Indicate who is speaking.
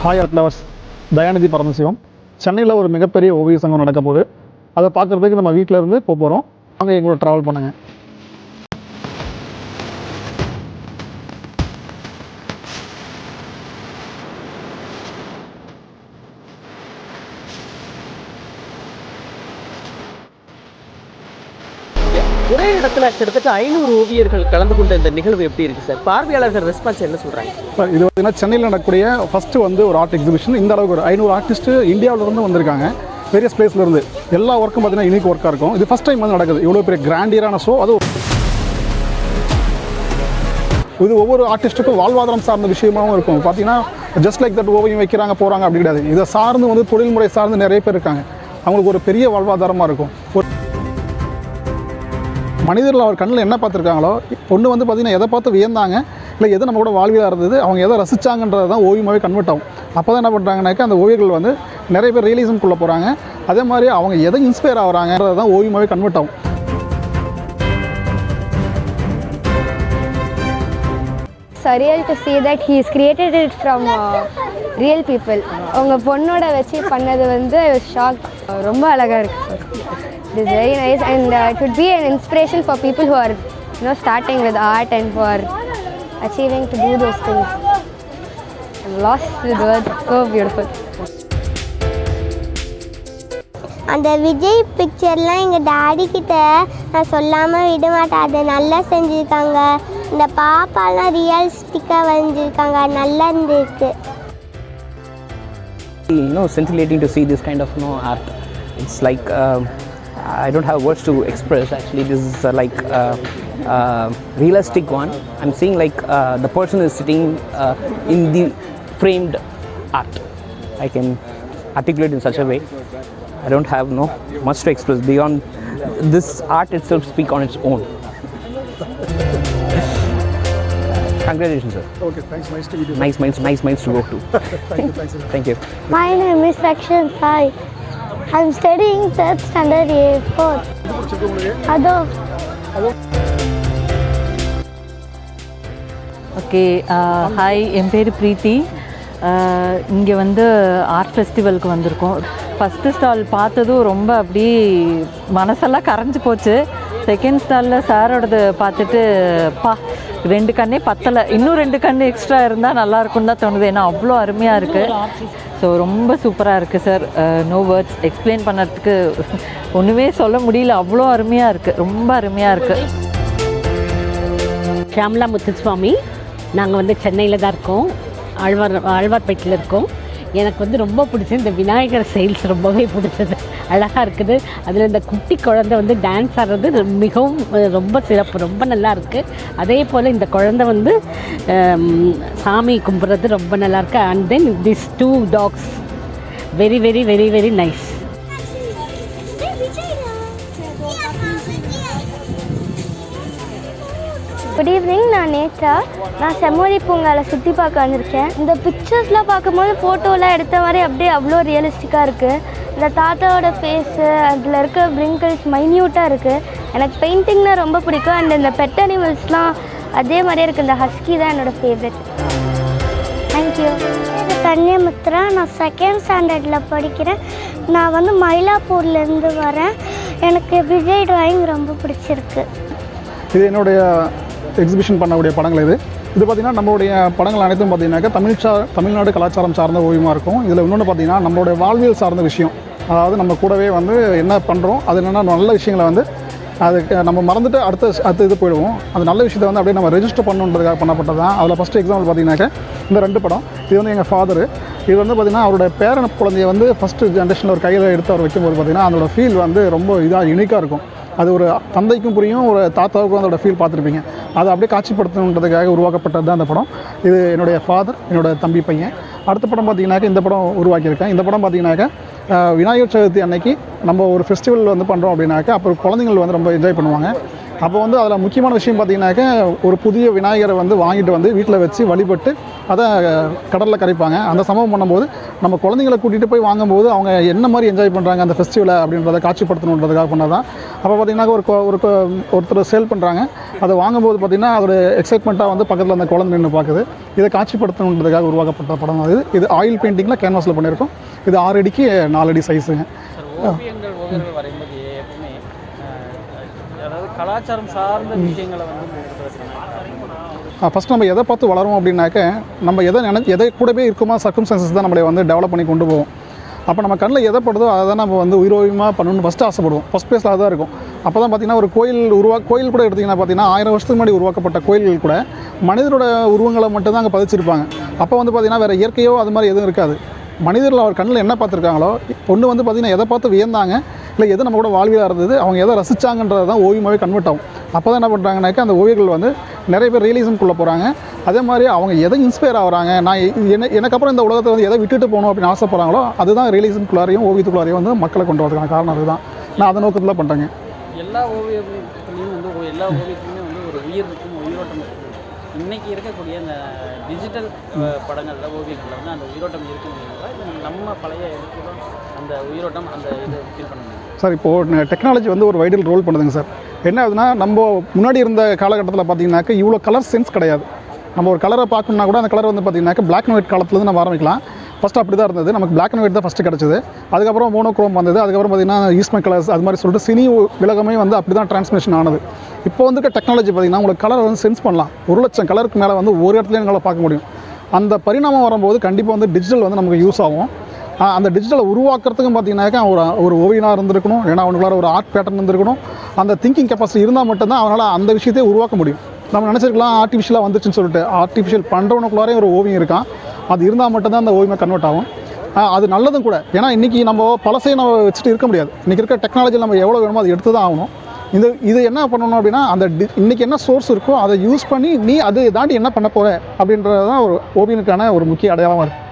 Speaker 1: Hi art lovers, Dayanidhi Paramasivam. சென்னையில் ஒரு மிகப்பெரிய ஓவிய சங்கம் நடக்க போகுது. அதை பார்க்குறதுக்கு நம்ம வீட்டில் இருந்து போகிறோம். அங்கே எங்களோட ட்ராவல் பண்ணுங்கள்.
Speaker 2: ஒரே இடத்துல கிட்டத்தட்ட 500 ஓவியர்கள் கலந்து கொண்ட இந்த நிகழ்வு எப்படி இருக்குது சார்? பார்வையாளர்கள் ரெஸ்பான்ஸ் என்ன சொல்கிறாங்க?
Speaker 1: இது பார்த்தீங்கன்னா சென்னையில் நடக்கக்கூடிய ஃபஸ்ட்டு ஒரு ஆர்ட் எக்ஸிபிஷன். இந்த அளவுக்கு ஒரு 500 ஆர்டிஸ்ட்டு இந்தியாவிலேருந்து வந்திருக்காங்க. வேரியஸ் பிளேஸ்லேருந்து. எல்லா ஒர்க்கும் பார்த்தீங்கன்னா யூனிக் ஒர்க்காக இருக்கும். இது ஃபஸ்ட் டைம் நடக்குது. இவ்வளோ பெரிய கிராண்டியரான ஷோ. அது இது ஒவ்வொரு ஆர்டிஸ்ட்டுக்கும் வாழ்வாதாரம் சார்ந்த விஷயமாகவும் இருக்கும். பார்த்தீங்கன்னா ஜஸ்ட் லைக் தட் ஓவியம் வைக்கிறாங்க போகிறாங்க அப்படி கிடையாது. இதை சார்ந்து தொழில்முறை சார்ந்து நிறைய பேர் இருக்காங்க. அவங்களுக்கு ஒரு பெரிய வாழ்வாதாரமாக இருக்கும். மனிதர்கள் அவர் கண்ணில் என்ன பார்த்துருக்காங்களோ, ஒன்று பார்த்தீங்கன்னா எதை பார்த்து வியந்தாங்க, இல்லை எது நம்ம கூட வாழ்வியாக இருந்தது, அவங்க எதை ரசித்தாங்கன்றது தான் ஓவியமாகவே கன்வெர்ட் ஆகும். அப்போ தான் என்ன பண்ணுறாங்கனாக்கா, அந்த ஓவியர்கள் நிறைய பேர் ரியலிசம்குள்ளே போகிறாங்க. அதே மாதிரி அவங்க எதை இன்ஸ்பயர் ஆகிறாங்கன்றது தான் ஓவியமாகவே கன்வெர்ட் ஆகும்.
Speaker 3: Surreal to see that he has created it from real people. அவங்க பொண்ணோட வச்சு பண்ணது I was shocked. ரொம்ப அழகாக இருக்குது. It is very nice and it would be an inspiration for people who are starting with art and for achieving to do those things. I'm lost with words. So beautiful.
Speaker 4: அந்த விஜய் பிக்சர்லாம் எங்கள் daddy கிட்ட நான் சொல்லாமல் விட மாட்டேன். அதை நல்லா செஞ்சுருக்காங்க. இந்த பாப்பாலாம் ரியலிஸ்டிக்காக வரைஞ்சிருக்காங்க. நல்லா இருந்திருக்கு.
Speaker 2: Scintillating to see this kind of art. It's like I don't have words to express. Actually, this is realistic one. I'm seeing the person is sitting in the framed art. I can articulate in such a way. I don't have much to express beyond this art itself. Speak on its own. Congratulations, sir.
Speaker 1: Okay, thanks. Nice to meet you.
Speaker 2: Nice minds to work to. Thank you.
Speaker 4: My name is Rakshan Sai. I'm studying 3rd standard A4. Hello.
Speaker 5: Okay, hi, என் பேர் பிரீத்தி. இங்கே art ஃபெஸ்டிவலுக்கு வந்திருக்கோம். First stall பார்த்ததும் ரொம்ப அப்படி மனசெல்லாம் கரைஞ்சி போச்சு. செகண்ட் ஸ்டாலில் சாரோடது பார்த்துட்டு 2 கண்ணே பத்தலை, இன்னும் 2 கண்ணு எக்ஸ்ட்ரா இருந்தால் நல்லாயிருக்குன்னு தான் தோணுது. ஏன்னா அவ்வளோ அருமையாக இருக்குது. ஸோ ரொம்ப சூப்பராக இருக்குது சார். நோ வேர்ட்ஸ் எக்ஸ்பிளைன் பண்ணுறதுக்கு ஒன்றுமே சொல்ல முடியல. அவ்வளோ அருமையாக இருக்குது, ரொம்ப அருமையாக இருக்குது.
Speaker 6: ஷியாமலா முத்துசுவாமி. நாங்கள் சென்னையில் தான் இருக்கோம். ஆழ்வார்பேட்டில் இருக்கோம். எனக்கு ரொம்ப பிடிச்சது இந்த விநாயகர் செயல்ஸ் ரொம்பவே பிடிச்சது. அழகாக இருக்குது. அதில் இந்த குட்டி குழந்தை டான்ஸ் ஆடுறது மிகவும் ரொம்ப சிறப்பு, ரொம்ப நல்லா இருக்குது. அதே போல் இந்த குழந்தை சாமி கும்பிட்றது ரொம்ப நல்லாயிருக்கு. And then this 2 dogs very very very very nice.
Speaker 4: Good evening. நான் நேத்ரா. நான் செம்மொழி பூங்காவில் சுற்றி பார்க்க வந்திருக்கேன். இந்த பிக்சர்ஸ்லாம் பார்க்கும்போது ஃபோட்டோலாம் எடுத்த மாதிரி அப்படியே அவ்வளோ ரியலிஸ்டிக்காக இருக்குது. இந்த தாத்தாவோட ஃபேஸு, அதில் இருக்க ப்ரிங்கிள்ஸ் மைன்யூட்டாக இருக்குது. எனக்கு பெயிண்டிங்னா ரொம்ப பிடிக்கும். அண்ட் இந்த பெட் அனிமல்ஸ்லாம் அதே மாதிரியே இருக்குது. இந்த ஹஸ்கி தான் என்னோடய ஃபேவரெட். தேங்க்யூ. கன்னியாமுத்ரா. நான் 2nd ஸ்டாண்டர்டில் படிக்கிறேன். நான் மயிலாப்பூர்லேருந்து வரேன். எனக்கு விஜய் டிராயிங் ரொம்ப பிடிச்சிருக்கு.
Speaker 1: இது என்னுடைய எக்ஸிபிஷன் பண்ணக்கூடிய படங்கள். இது பார்த்திங்கன்னா நம்மளுடைய படங்கள் அனைத்தும் பார்த்திங்கனாக்கா தமிழ்நாடு கலாச்சாரம் சார்ந்த ஓவியமாக இருக்கும். இதில் இன்னொன்று பார்த்திங்கன்னா நம்மளுடைய வாழ்வியல் சார்ந்த விஷயம். அதாவது நம்ம கூடவே என்ன பண்ணுறோம், அது என்னென்னா நல்ல விஷயங்களை அதுக்கு நம்ம மறந்துட்டு அடுத்த இது போயிடுவோம். அந்த நல்ல விஷயத்தை அப்படியே நம்ம ரெஜிஸ்டர் பண்ணணுன்றதுக்காக பண்ணப்பட்டது தான். அதில் ஃபஸ்ட்டு எக்ஸாம்பிள் பார்த்திங்கனாக்கா இந்த 2 படம். இது எங்கள் ஃபாதரு. இது பார்த்திங்கன்னா அவருடைய பேரன குழந்தைய ஃபஸ்ட்டு ஜென்ரேஷனில் ஒரு கையில் எடுத்து அவர் வைக்கும்போது பார்த்திங்கன்னா அதோட ஃபீல் ரொம்ப யூனிக்காக இருக்கும். அது ஒரு தந்தைக்கும் புரியும், ஒரு தாத்தாவுக்கும் அதோட ஃபீல் பார்த்துருப்பீங்க. அதை அப்படியே காட்சிப்படுத்தணுன்றதுக்காக உருவாக்கப்பட்டது தான் அந்த படம். இது என்னுடைய ஃபாதர், என்னோடய தம்பி பையன். அடுத்த படம் பார்த்திங்கனாக்கா இந்த படம் உருவாக்கியிருக்கேன். இந்த படம் பார்த்திங்கனாக்கா விநாயகர் சதுர்த்தி அன்னைக்கு நம்ம ஒரு ஃபெஸ்டிவல் பண்ணுறோம் அப்படின்னாக்கா அப்புறம் குழந்தைங்கள் ரொம்ப என்ஜாய் பண்ணுவாங்க. அப்போ வந்து அதில் முக்கியமான விஷயம் பார்த்தீங்கன்னாக்க ஒரு புதிய விநாயகரை வந்து வாங்கிட்டு வந்து வீட்டில் வச்சு வழிபட்டு அதை கடலில் கரைப்பாங்க. அந்த சம்பவம் பண்ணும்போது நம்ம குழந்தைங்களை கூட்டிகிட்டு போய் வாங்கும்போது அவங்க என்ன மாதிரி என்ஜாய் பண்ணுறாங்க அந்த ஃபெஸ்டிவலை அப்படின்றத காட்சிப்படுத்தணுன்றதுக்காக பண்ணதான். அப்போ பார்த்தீங்கன்னா ஒருத்தர் சேல் பண்ணுறாங்க. அதை வாங்கும்போது பார்த்திங்கன்னா அதோட எக்ஸைட்மெண்ட்டாக வந்து பக்கத்தில் அந்த குழந்தை நின்று பார்க்குது. இதை காட்சிப்படுத்தணுன்றதுக்காக உருவாக்கப்பட்ட படம் தான் இது ஆயில் பெயிண்டிங்கில் கேன்வாஸில் பண்ணியிருக்கோம். இது 6 அடிக்கு 4 அடி சைஸுங்க.
Speaker 7: ஓவியங்கள் வரையும்போது எப்பவுமே அதாவது கலாச்சாரம் சார்ந்த விஷயங்களை வந்து
Speaker 1: ஃபஸ்ட் நம்ம எதை பார்த்து வளரும் அப்படின்னாக்க நம்ம எதை கூடவே இருக்குமா சர்க்கம்ஸ்டன்சஸ் தான் நம்மளை வந்து டெவலப் பண்ணி கொண்டு போவோம். அப்போ நம்ம கண்ணில் எதை படுதோ அதை தான் நம்ம வந்து உயிரோவியமாக பண்ணணும்னு ஃபஸ்ட்டு ஆசைப்படுவோம். ஃபஸ்ட் பிளேஸில் தான் இருக்கும். அப்போ தான் பார்த்திங்கன்னா ஒரு கோயில் கூட எடுத்திங்கன்னா பார்த்திங்கன்னா 1000 வருஷத்துக்கு முன்னாடி உருவாக்கப்பட்ட கோயில்கள் கூட மனிதரோட உருவங்களை மட்டும்தான் அங்கே பதிச்சிருப்பாங்க. அப்போ வந்து பார்த்திங்கன்னா வேறு இயற்கையோ அது மாதிரி எதுவும் இருக்காது. மனிதர்கள் அவர் கண்ணில் என்ன பார்த்துருக்காங்களோ பொண்ணு வந்து பார்த்திங்கன்னா எதை பார்த்து வியந்தாங்க இல்லை எது நம்ம கூட வாழ்வியாக இருந்தது அவங்க எதை ரசித்தாங்கன்றது தான் ஓவியமாகவே கன்வெர்ட் ஆகும். அப்போ தான் என்ன பண்ணுறாங்கனாக்கா அந்த ஓவியர்கள் வந்து நிறைய பேர் ரியலிசம்குள்ளே போகிறாங்க. அதே மாதிரி அவங்க எதை இன்ஸ்பயர் ஆகிறாங்க எனக்கு அப்புறம் இந்த உலகத்தை வந்து எதை விட்டுட்டு போகணும் அப்படின்னு ஆசைப்படுறாங்களோ அதுதான் ரியலிசம்குள்ளாரையும் ஓவியத்துக்குள்ளாரையும் வந்து மக்களை கொண்டு வரதுக்கான காரணம் அதுதான். நான் அதை நோக்கத்தில் பண்ணுறேங்க.
Speaker 7: எல்லா ஓவியத்துலேயும் வந்து எல்லா ஓவியத்துலையுமே வந்து ஒரு உயிர் இருக்கும், உயிரோட்டம் இருக்கும். இன்றைக்கி இருக்கக்கூடிய இந்த டிஜிட்டல் படங்களில் ஓவியங்களில் வந்து அந்த உயிரோட்டம் இருக்குங்களா இல்லை நம்ம பழைய இடத்துல அந்த உயிரோட்டம் அந்த இது ஃபீல் பண்ண முடியும்?
Speaker 1: சார் இப்போது டெக்னாலஜி வந்து ஒரு வைடல் ரோல் பண்ணுதுங்க சார். என்ன ஆகுதுன்னா நம்ம முன்னாடி இருந்த காலகட்டத்தில் பார்த்தீங்கன்னாக்க இவ்வளோ கலர் சென்ஸ் கிடையாது. நம்ம ஒரு கலரை பார்க்கணுன்னா கூட அந்த கலர் வந்து பார்த்திங்கனாக்கா பிளாக் அண்ட் ஒயிட் காலத்துலேருந்து நம்ம ஆரம்பிக்கலாம். ஃபஸ்ட்டு அப்படி தான் இருந்தது. நமக்கு பிளாக் அண்ட் ஒயிட் தான் ஃபஸ்ட்டு கிடச்சிது. அதுக்கப்புறம் மோனோக்ரோம் வந்தது. அதுக்கப்புறம் பார்த்திங்கன்னா ஈஸ்ட்மெண்ட் கலர்ஸ் அது மாதிரி சொல்லிட்டு சினி விலகமே வந்து அப்படி தான் டிரான்ஸ்மிஷன் ஆனது. இப்போ வந்து டெக்னாலஜி பார்த்திங்கன்னா உங்களுக்கு கலர் வந்து சென்ஸ் பண்ணலாம். 1,00,000 கலருக்கு மேலே வந்து ஒரு இடத்துலையும் எங்களால் பார்க்க முடியும். அந்த பரிணாமம் வரும்போது கண்டிப்பாக வந்து டிஜிட்டல் வந்து நமக்கு யூஸ் ஆகும். அந்த டிஜிட்டலை உருவாக்குறதுக்கும் பார்த்திங்கனாக்கா ஒரு ஓவியனாக இருந்திருக்கணும். ஏன்னா அவனுக்குள்ளார ஒரு ஆர்ட் பேட்டர்ன் இருந்திருக்கணும். அந்த திங்கிங் கெப்பாசிட்டி இருந்தால் மட்டும்தான் அவனால் அந்த விஷயத்தையே உருவாக்க முடியும். நம்ம நினச்சிருக்கலாம் ஆர்டிஃபிஷியலாக வந்துச்சுன்னு சொல்லிட்டு ஆர்டிஃபிஷியல் பண்ணுறவனுக்குள்ளாரே ஒரு ஓவியம் இருக்கான். அது இருந்தால் மட்டும்தான் அந்த ஓவியமாக கன்வெர்ட் ஆகும். அது நல்லதும் கூட. ஏன்னா இன்றைக்கி நம்ம பழசையை நம்ம வச்சுட்டு இருக்க முடியாது. இன்றைக்கி இருக்க டெக்னாலஜியில் நம்ம எவ்வளோ வேணுமோ அதை எடுத்து தான் ஆகணும். இது என்ன பண்ணணும் அப்படின்னா அந்த இன்றைக்கி என்ன சோர்ஸ் இருக்கோ அதை யூஸ் பண்ணி நீ அதை தாண்டி என்ன பண்ண போகிற அப்படின்றது தான் ஒரு ஓவியனுக்கான ஒரு முக்கிய அடையாளமாக இருக்குது.